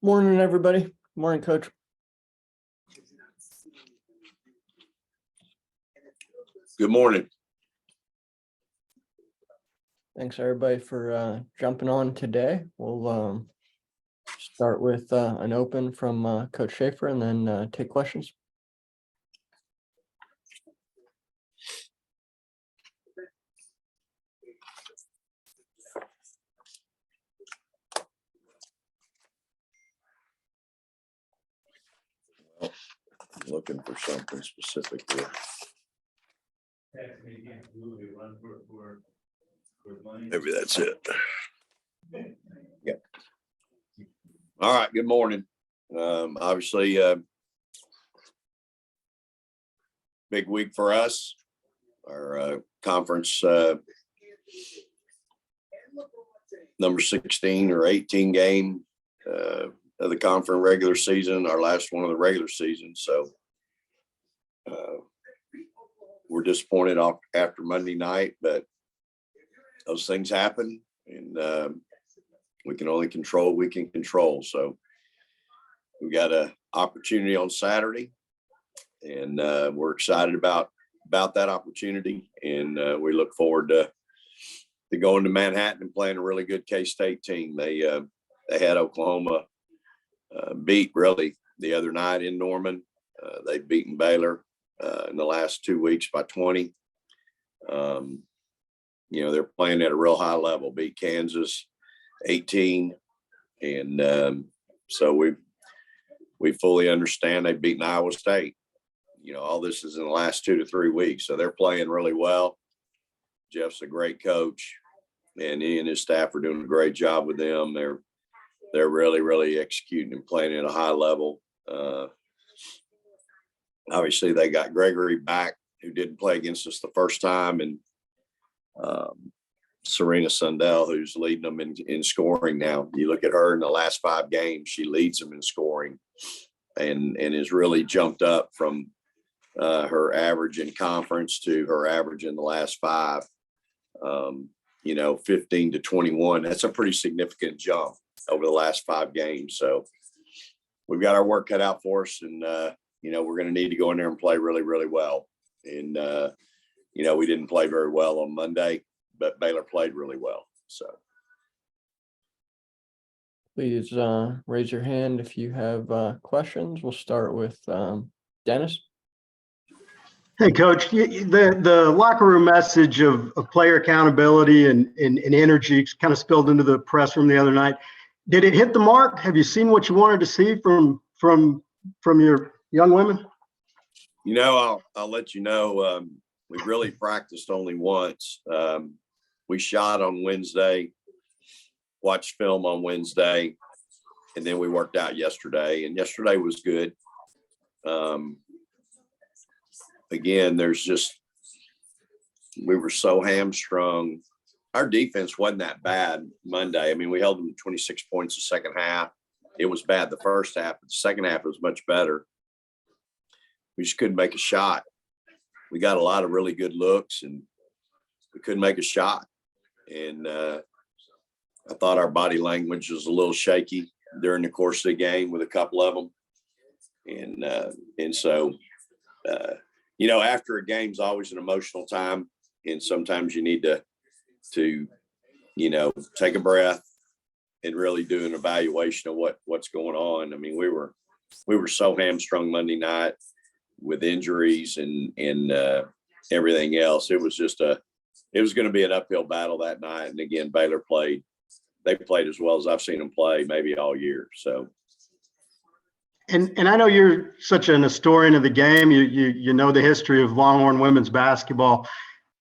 Morning, everybody. Morning, Coach. Good morning. Thanks, everybody, for jumping on today. We'll start with an open from Coach Schaefer and then take questions. Looking for something specific here. Maybe that's it. Yeah. All right. Good morning. Obviously, big week for us. Our conference number 16 or 18 game of the conference regular season, our last one of the regular season. So we're disappointed after Monday night, but those things happen, and we can only control what we can control. So we got an opportunity on Saturday, and we're excited about that opportunity, and we look forward to going to Manhattan and playing a really good K-State team. They had Oklahoma beat really the other night in Norman. They've beaten Baylor in the last 2 weeks by 20. They're playing at a real high level, beat Kansas 18. And so we fully understand they've beaten Iowa State. All this is in the last 2 to 3 weeks. So they're playing really well. Jeff's a great coach, and he and his staff are doing a great job with them. They're really, really executing and playing at a high level. Obviously, they got Gregory back, who didn't play against us the first time, and Serena Sundell, who's leading them in scoring now. You look at her in the last 5 games, she leads them in scoring and has really jumped up from her average in conference to her average in the last 5, 15 to 21. That's a pretty significant jump over the last 5 games. So we've got our work cut out for us, and we're going to need to go in there and play really, really well. And, we didn't play very well on Monday, but Baylor played really well. So Please raise your hand if you have questions. We'll start with Dennis. Hey, Coach, the locker room message of player accountability and energy kind of spilled into the press room the other night. Did it hit the mark? Have you seen what you wanted to see from your young women? I'll let you know. We really practiced only once. We shot on Wednesday, watched film on Wednesday, and then we worked out yesterday. And yesterday was good. Again, we were so hamstrung. Our defense wasn't that bad Monday. I mean, we held them 26 points the second half. It was bad the first half, but the second half was much better. We just couldn't make a shot. We got a lot of really good looks, and we couldn't make a shot. And I thought our body language was a little shaky during the course of the game with a couple of them. And so, after a game's always an emotional time, and sometimes you need to take a breath and really do an evaluation of what's going on. I mean, we were so hamstrung Monday night with injuries and everything else. It was going to be an uphill battle that night. And again, Baylor they played as well as I've seen them play maybe all year. So. And I know you're such an historian of the game. You know the history of Longhorn women's basketball.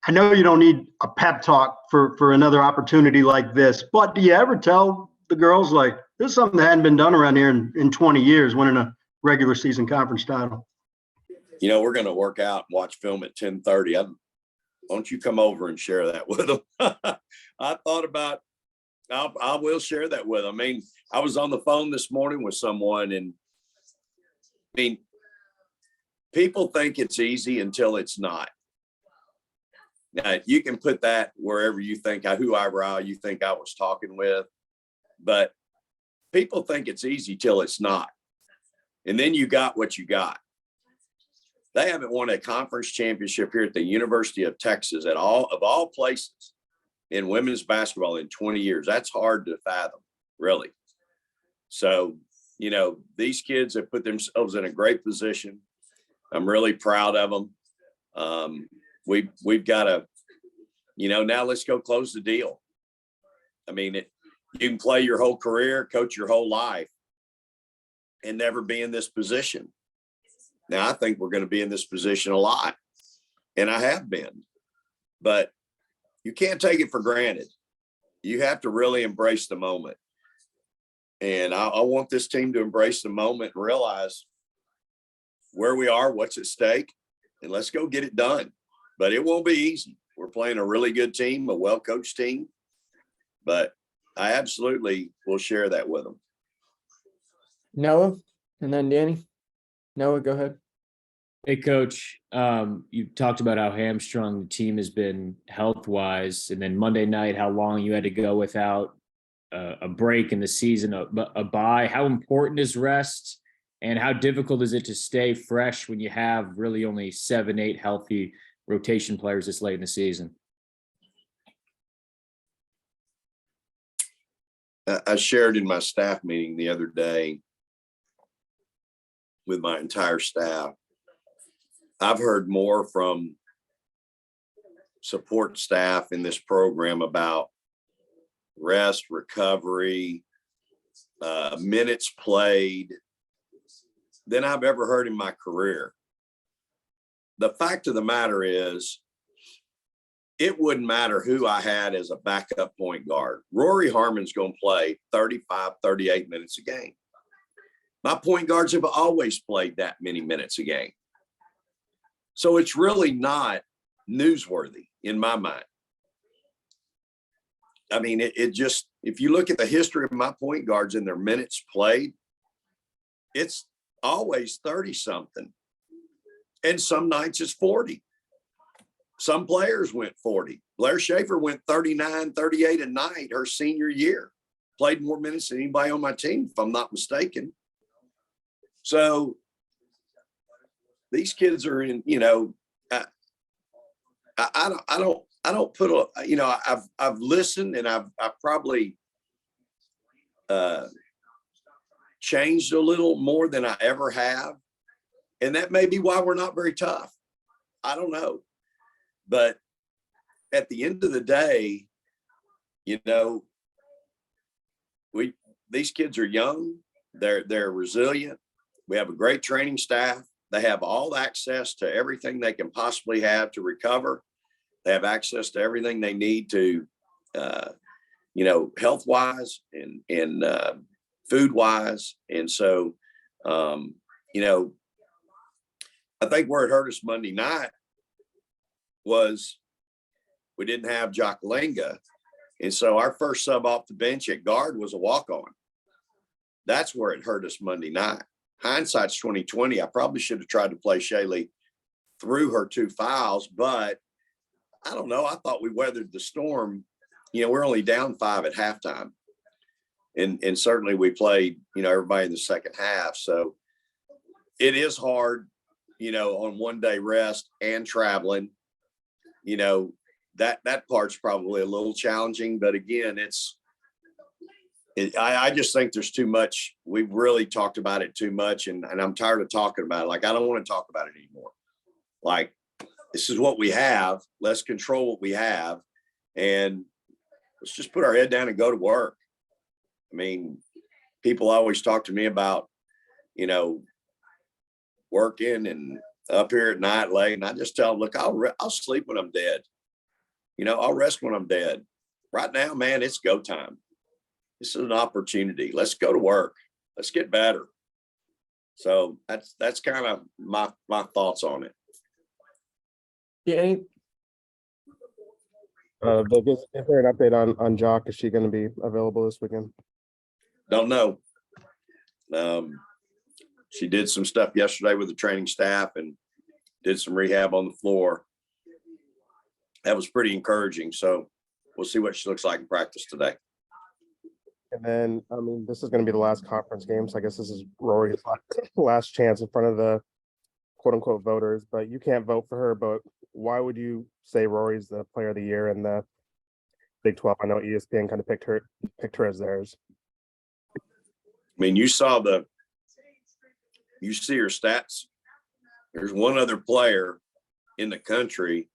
I know you don't need a pep talk for another opportunity like this, but do you ever tell the girls, like, this is something that hadn't been done around here in 20 years, winning a regular season conference title? We're going to work out and watch film at 10:30. Why don't you come over and share that with them? I thought about, I will share that with them. I mean, I was on the phone this morning with someone, and I mean, people think it's easy until it's not. Now, you can put that wherever you think, whoever you think I was talking with, but people think it's easy till it's not. And then you got what you got. They haven't won a conference championship here at the University of Texas of all places in women's basketball in 20 years. That's hard to fathom, really. So, you know, these kids have put themselves in a great position. I'm really proud of them. We've got to, you know, now let's go close the deal. I mean, you can play your whole career, coach your whole life, and never be in this position. Now, I think we're going to be in this position a lot, and I have been, but you can't take it for granted. You have to really embrace the moment. And I want this team to embrace the moment and realize where we are, what's at stake, and let's go get it done. But it won't be easy. We're playing a really good team, a well-coached team, but I absolutely will share that with them. Noah, and then Danny. Noah, go ahead. Hey, Coach. You talked about how hamstrung the team has been health-wise, and then Monday night, how long you had to go without a break in the season, a bye. How important is rest, and how difficult is it to stay fresh when you have really only 7-8 healthy rotation players this late in the season? I shared in my staff meeting the other day with my entire staff. I've heard more from support staff in this program about rest, recovery, minutes played than I've ever heard in my career. The fact of the matter is, it wouldn't matter who I had as a backup point guard. Rory Harmon's going to play 35, 38 minutes a game. My point guards have always played that many minutes a game. So it's really not newsworthy in my mind. I mean, it just, if you look at the history of my point guards and their minutes played, it's always 30 something. And some nights it's 40. Some players went 40. Blair Schaefer went 39, 38 a night her senior year. Played more minutes than anybody on my team, if I'm not mistaken. So these kids are in, you know, I don't put a, you know, I've listened, and I've probably changed a little more than I ever have. And that may be why we're not very tough. I don't know. But at the end of the day, you know, these kids are young, they're resilient. We have a great training staff. They have all access to everything they can possibly have to recover. They have access to everything they need to, you know, health wise and food wise. And so, you know, I think where it hurt us Monday night was we didn't have Jock Lenga. And so our first sub off the bench at guard was a walk-on. That's where it hurt us Monday night. Hindsight's 2020. I probably should have tried to play Shaylee through her 2 fouls, but I don't know. I thought we weathered the storm. You know, we're only down 5 at halftime. And certainly we played, you know, everybody in the second half. So it is hard, you know, on 1 day rest and traveling. You know, that part's probably a little challenging, but again, I just think there's too much. We've really talked about it too much, and I'm tired of talking about it. Like, I don't want to talk about it anymore. Like, this is what we have. Let's control what we have, and let's just put our head down and go to work. I mean, people always talk to me about, you know, working and up here at night late, and I just tell them, look, I'll sleep when I'm dead. You know, I'll rest when I'm dead. Right now, man, it's go time. This is an opportunity. Let's go to work. Let's get better. So that's kind of my thoughts on it. Danny, Vic, is there an update on Jock? Is she going to be available this weekend? Don't know. She did some stuff yesterday with the training staff and did some rehab on the floor. That was pretty encouraging. So we'll see what she looks like in practice today. And then, I mean, this is going to be the last conference game, so I guess this is Rory's last chance in front of the quote unquote voters, but you can't vote for her. But why would you say Rory's the player of the year in the Big 12? I know ESPN kind of picked her as theirs. I mean, you see her stats. There's one other player in the country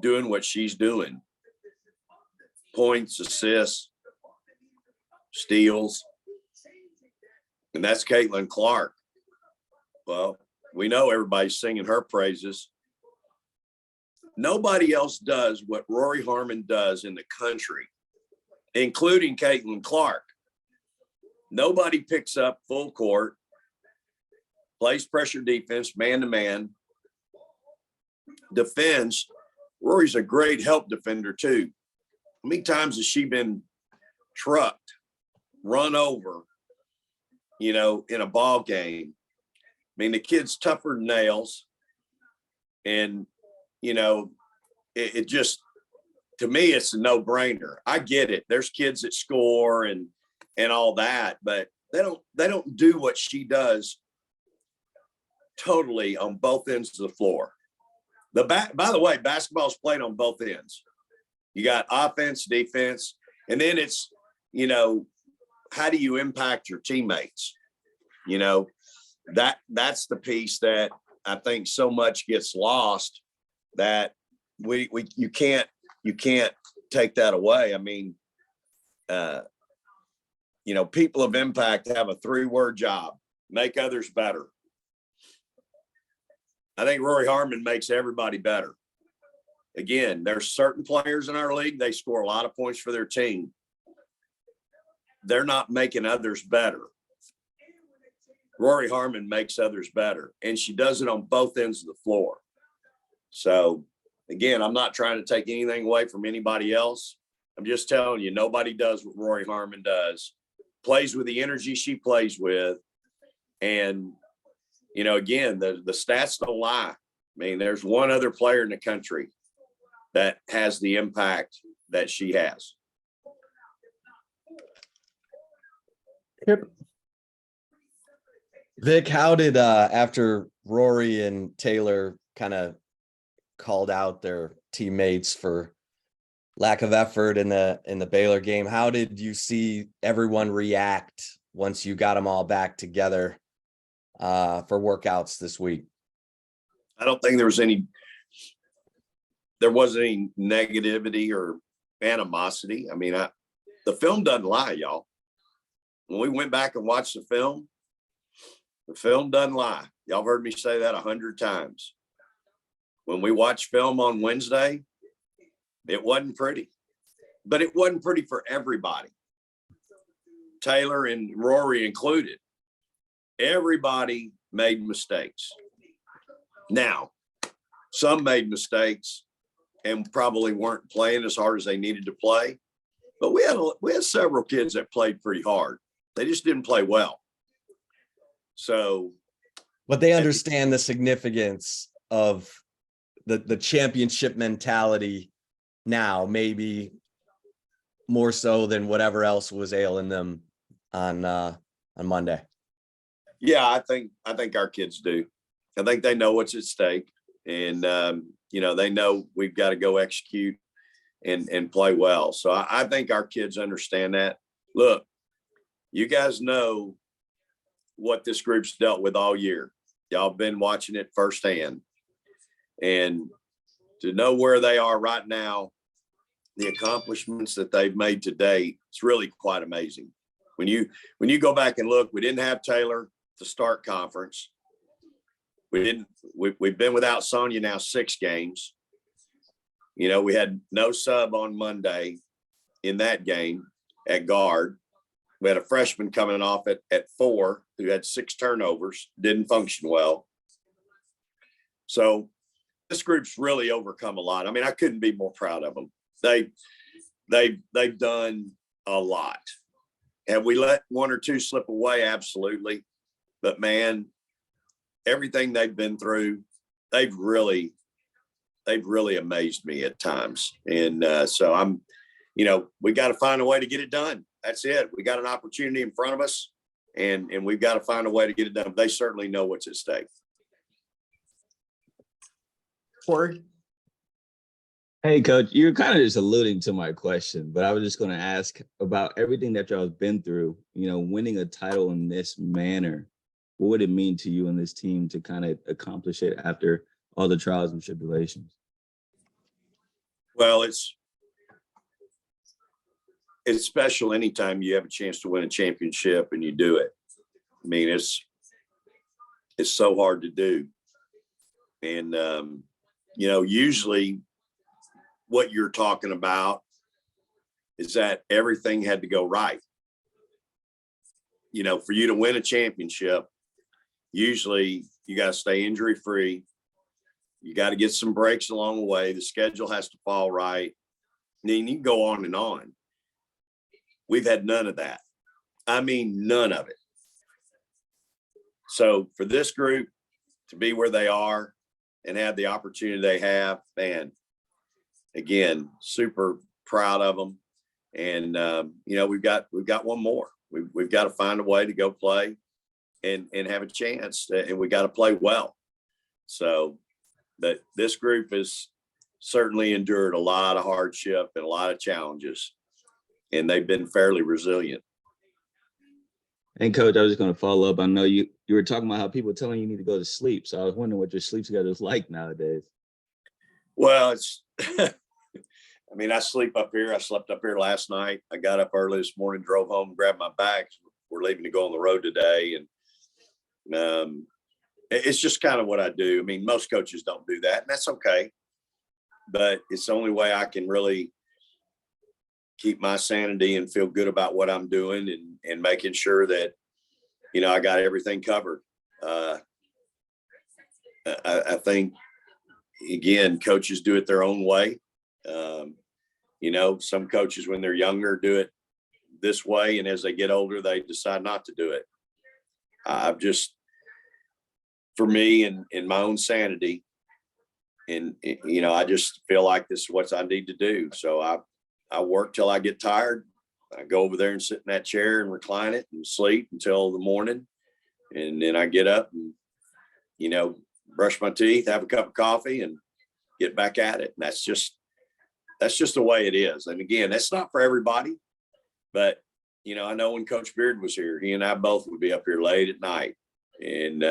doing what she's doing. Points, assists, steals. And that's Caitlin Clark. Well, we know everybody's singing her praises. Nobody else does what Rory Harmon does in the country, including Caitlin Clark. Nobody picks up full court, plays pressure defense, man-to-man, defends. Rory's a great help defender, too. How many times has she been trucked, run over, in a ball game? I mean, the kid's tougher than nails. And, it just, to me, it's a no-brainer. I get it. There's kids that score and all that, but they don't do what she does totally on both ends of the floor. By the way, basketball's played on both ends. You got offense, defense, and then it's, how do you impact your teammates? That's the piece that I think so much gets lost, that you can't take that away. I mean, people of impact have a 3-word job: make others better. I think Rory Harmon makes everybody better. Again, there's certain players in our league, they score a lot of points for their team. They're not making others better. Rory Harmon makes others better, and she does it on both ends of the floor. So, again, I'm not trying to take anything away from anybody else. I'm just telling you, nobody does what Rory Harmon does. Plays with the energy she plays with. And, again, the stats don't lie. I mean, there's one other player in the country that has the impact that she has. Yep. Vic, how did after Rory and Taylor kind of called out their teammates for lack of effort in the Baylor game, how did you see everyone react once you got them all back together for workouts this week? I don't think there wasn't any negativity or animosity. I mean, the film doesn't lie, y'all. When we went back and watched the film doesn't lie. Y'all heard me say that 100 times. When we watched film on Wednesday, it wasn't pretty, but it wasn't pretty for everybody. Taylor and Rory included. Everybody made mistakes. Now, some made mistakes and probably weren't playing as hard as they needed to play, but we had several kids that played pretty hard. They just didn't play well. So, but they understand the significance of the championship mentality now, maybe more so than whatever else was ailing them on Monday. Yeah, I think our kids do. I think they know what's at stake, and they know we've got to go execute and play well. So I think our kids understand that. Look, you guys know what this group's dealt with all year. Y'all been watching it firsthand, and to know where they are right now, the accomplishments that they've made to date, it's really quite amazing. When you go back and look, we didn't have Taylor to start conference. We've been without Sonia now 6 games. We had no sub on Monday in that game at guard. We had a freshman coming off at 4 who had 6 turnovers, didn't function well. So this group's really overcome a lot. I mean, I couldn't be more proud of them. They've done a lot. Have we let 1 or 2 slip away? Absolutely. But man, everything they've been through, they've really amazed me at times. And so we got to find a way to get it done. that's it. We got an opportunity in front of us, and we've got to find a way to get it done. They certainly know what's at stake. Corey? Hey, Coach, you're kind of just alluding to my question, but I was just going to ask about everything that y'all have been through, winning a title in this manner. What would it mean to you and this team to kind of accomplish it after all the trials and tribulations? Well, it's special anytime you have a chance to win a championship and you do it. I mean, it's so hard to do. And, usually what you're talking about is that everything had to go right. For you to win a championship, usually you got to stay injury free. You got to get some breaks along the way. The schedule has to fall right. And then you can go on and on. We've had none of that. I mean, none of it. So for this group to be where they are and have the opportunity they have, man, again, super proud of them. And, we've got one more. We've got to find a way to go play and have a chance, and we got to play well. So that this group has certainly endured a lot of hardship and a lot of challenges, and they've been fairly resilient. And Coach, I was just going to follow up. I know you were talking about how people telling you need to go to sleep. So I was wondering what your sleep schedule is like nowadays. Well, it's, I sleep up here. I slept up here last night. I got up early this morning, drove home, grabbed my bags. We're leaving to go on the road today. And it's just kind of what I do. I mean, most coaches don't do that, and that's okay. But it's the only way I can really keep my sanity and feel good about what I'm doing, and making sure that, I got everything covered. I think, again, coaches do it their own way. Some coaches, when they're younger, do it this way, and as they get older, they decide not to do it. For me and my own sanity, and I just feel like this is what I need to do. So I work till I get tired. I go over there and sit in that chair and recline it and sleep until the morning, and then I get up and brush my teeth, have a cup of coffee, and get back at it. And that's just the way it is. And again, that's not for everybody, but I know when Coach Beard was here, he and I both would be up here late at night, and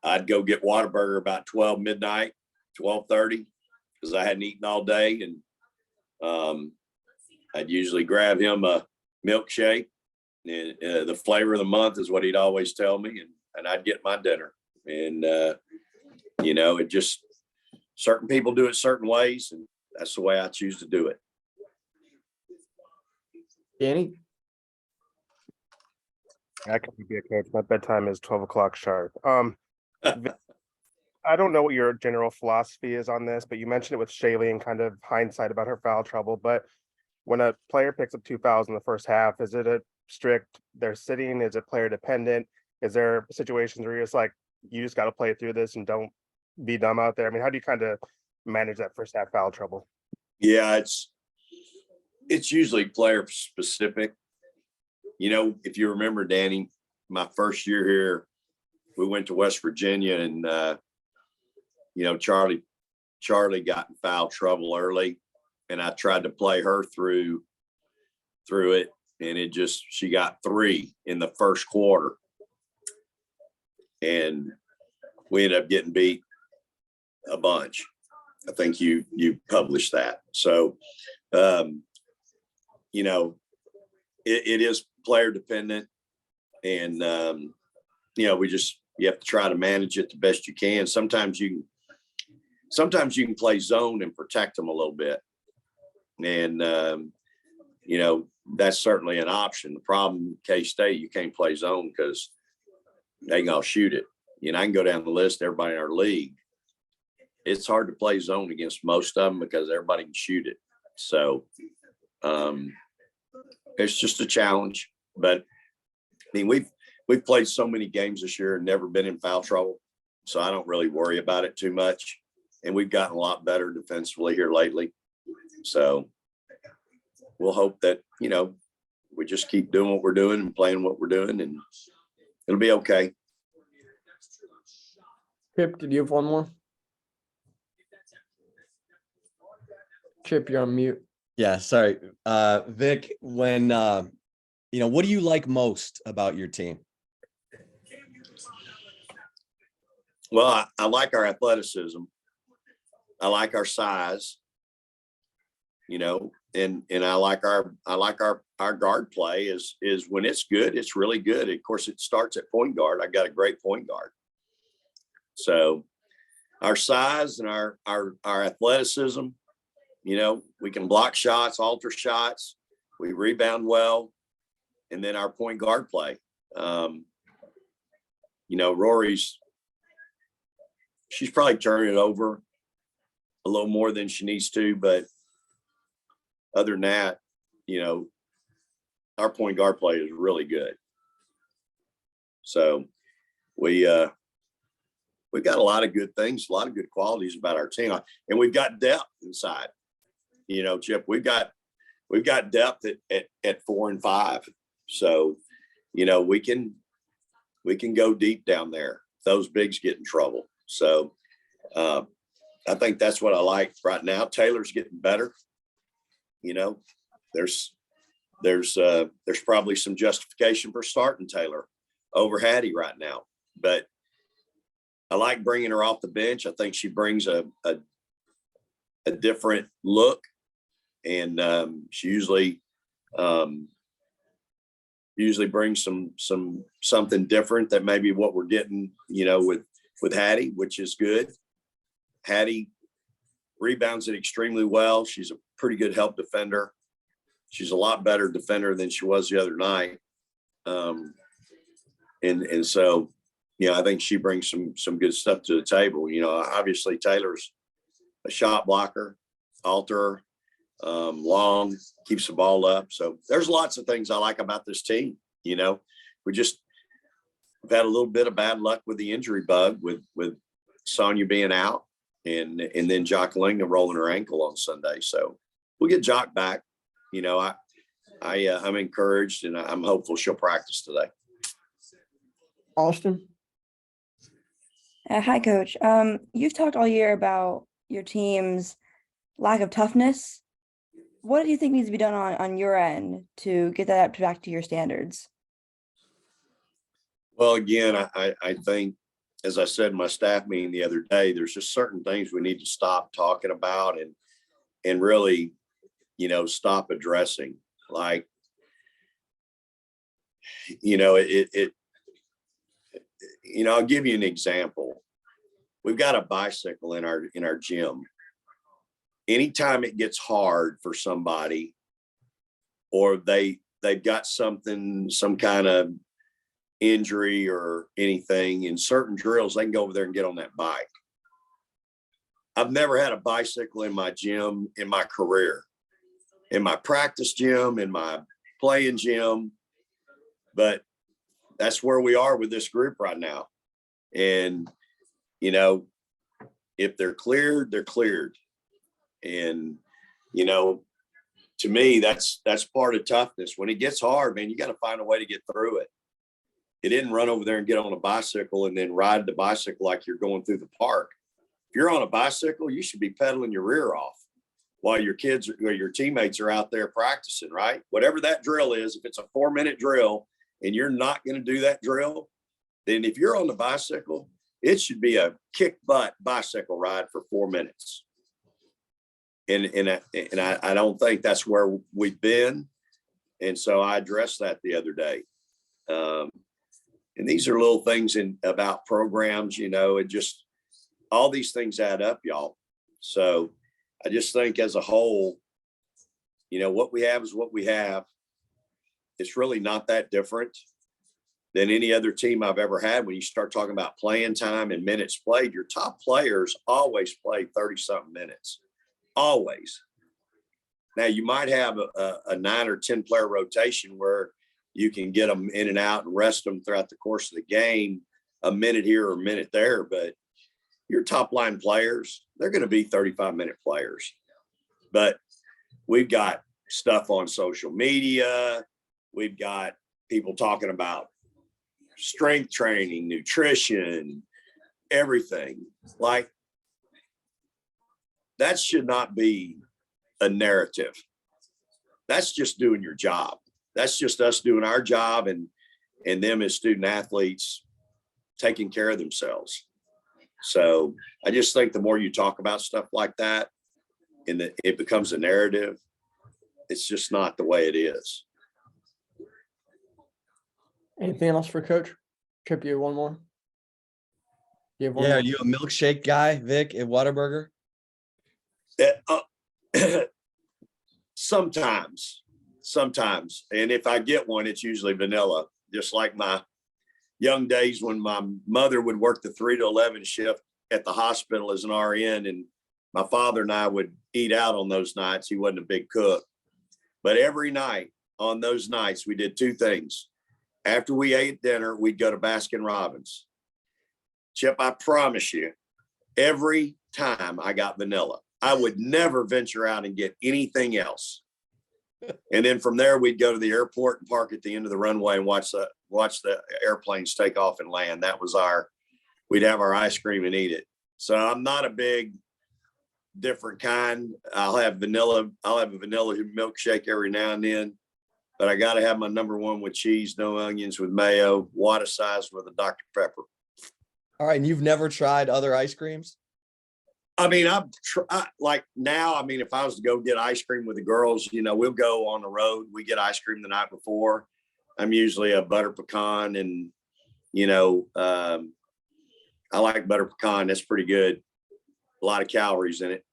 I'd go get Whataburger about 12:30 because I hadn't eaten all day, and I'd usually grab him a milkshake, and the flavor of the month is what he'd always tell me, and I'd get my dinner. And it just, certain people do it certain ways, and that's the way I choose to do it. Danny? I can be a coach. My bedtime is 12 o'clock sharp. I don't know what your general philosophy is on this, but you mentioned it with Shaylee and kind of hindsight about her foul trouble. But when a player picks up 2 fouls in the first half, is it a strict, they're sitting? Is it player dependent? Is there situations where you're just like, you just got to play through this and don't be dumb out there? I mean, how do you kind of manage that first half foul trouble? Yeah, it's usually player specific. If you remember, Danny, my first year here, we went to West Virginia, and Charlie got in foul trouble early, and I tried to play her through it, and she got 3 in the first quarter, and we ended up getting beat a bunch. I think you published that. So, it is player dependent, and you have to try to manage it the best you can. Sometimes you can play zone and protect them a little bit, and that's certainly an option. The problem, K-State, you can't play zone because they ain't gonna shoot it. I can go down the list, everybody in our league. It's hard to play zone against most of them because everybody can shoot it. So it's just a challenge. But we've played so many games this year and never been in foul trouble, so I don't really worry about it too much. And we've gotten a lot better defensively here lately. So we'll hope that, you know, we just keep doing what we're doing and playing what we're doing, and it'll be okay. Chip, did you have one more? Chip, you're on mute. Yeah, sorry. Vic, when you know, what do you like most about your team? Well, I like our athleticism. I like our size, you know, and I like our guard play is when it's good, it's really good. Of course, it starts at point guard. I got a great point guard. So our size and our athleticism, you know, we can block shots, alter shots, we rebound well, and then our point guard play. You know, she's probably turning it over a little more than she needs to, but other than that, you know, our point guard play is really good. So we got a lot of good things, a lot of good qualities about our team, and we've got depth inside. You know, Chip, we've got depth at 4 and 5. So, you know, we can go deep down there. Those bigs get in trouble. So I think that's what I like right now. Taylor's getting better. You know, there's probably some justification for starting Taylor over Hattie right now, but I like bringing her off the bench. I think she brings a different look, and she usually brings something different that maybe what we're getting, you know, with Hattie, which is good. Hattie rebounds it extremely well. She's a pretty good help defender. She's a lot better defender than she was the other night. And so, you know, I think she brings some good stuff to the table. You know, obviously Taylor's a shot blocker, alter, long, keeps the ball up. So there's lots of things I like about this team. You know, we've had a little bit of bad luck with the injury bug with Sonia being out and then Jacqueline rolling her ankle on Sunday. So we'll get Jock back. You know, I'm encouraged and I'm hopeful she'll practice today. Austin? Hi, Coach. You've talked all year about your team's lack of toughness. What do you think needs to be done on your end to get that up back to your standards? Well, again, I think, as I said in my staff meeting the other day, there's just certain things we need to stop talking about and really, you know, stop addressing. Like, you know, you know, I'll give you an example. We've got a bicycle in our gym. Anytime it gets hard for somebody, or they've got some kind of injury or anything, in certain drills, they can go over there and get on that bike. I've never had a bicycle in my gym in my career, in my practice gym, in my playing gym, but that's where we are with this group right now. And, you know, if they're cleared, they're cleared. And, you know, to me, that's part of toughness. When it gets hard, man, you got to find a way to get through it. It didn't run over there and get on a bicycle and then ride the bicycle like you're going through the park. If you're on a bicycle, you should be pedaling your rear off while your kids or your teammates are out there practicing, right? Whatever that drill is, if it's a 4-minute drill and you're not going to do that drill, then if you're on the bicycle, it should be a kick butt bicycle ride for 4 minutes. And I don't think that's where we've been. And so I addressed that the other day. And these are little things about programs, you know, it just, all these things add up, y'all. So I just think as a whole, you know, what we have is what we have. It's really not that different than any other team I've ever had. When you start talking about playing time and minutes played, your top players always play 30-something minutes, always. Now you might have a 9 or 10 player rotation where you can get them in and out and rest them throughout the course of the game, a minute here or a minute there. But your top line players, they're going to be 35-minute players. But we've got stuff on social media. We've got people talking about strength training, nutrition, everything. Like, that should not be a narrative. That's just doing your job. That's just us doing our job, and them as student athletes taking care of themselves. So I just think the more you talk about stuff like that and that it becomes a narrative, it's just not the way it is. Anything else for Coach? Chip, you have one more? You have one Yeah, more? are you a milkshake guy, Vic, at Whataburger? Sometimes. And if I get one, it's usually vanilla, just like my young days when my mother would work the 3 to 11 shift at the hospital as an RN, and my father and I would eat out on those nights. He wasn't a big cook, but every night on those nights, we did two things. After we ate dinner, we'd go to Baskin Robbins. Chip, I promise you, every time I got vanilla, I would never venture out and get anything else. And then from there, we'd go to the airport and park at the end of the runway and watch the airplanes take off and land. That was we'd have our ice cream and eat it. So I'm not a big different kind. I'll have a vanilla milkshake every now and then, but I got to have my number one with cheese, no onions, with mayo, water size with a Dr. Pepper. All right, and you've never tried other ice creams? I mean, like now, I mean, if I was to go get ice cream with the girls, we'll go on the road. We get ice cream the night before. I'm usually a butter pecan, and, I like butter pecan. That's pretty good. A lot of calories in it.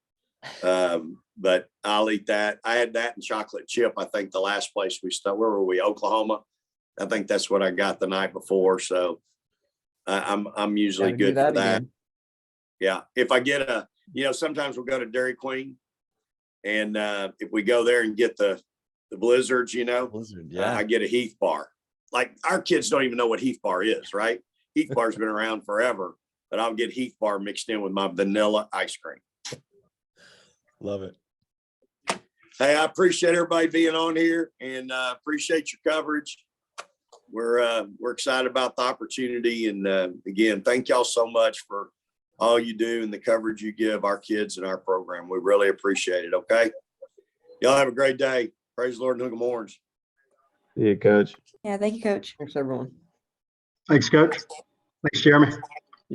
But I'll eat that. I had that and chocolate chip. I think the last place we stopped, where were we? Oklahoma. I think that's what I got the night before. So I'm usually Gotta do good for that. again. Yeah. If I get sometimes we'll go to Dairy Queen, and if we go there and get the blizzards, Blizzard, yeah. I get a Heath bar. Like, our kids don't even know what Heath bar is, right? Heath bar's been around forever, but I'll get Heath bar mixed in with my vanilla ice cream. Love it. Hey, I appreciate everybody being on here, and appreciate your coverage. We're excited about the opportunity, and again, thank y'all so much for all you do and the coverage you give our kids and our program. We really appreciate it. Okay, y'all have a great day. Praise the Lord and Longhorns. See you, Coach. Yeah, thank you, Coach. Thanks, everyone. Thanks, Coach. Thanks, Jeremy.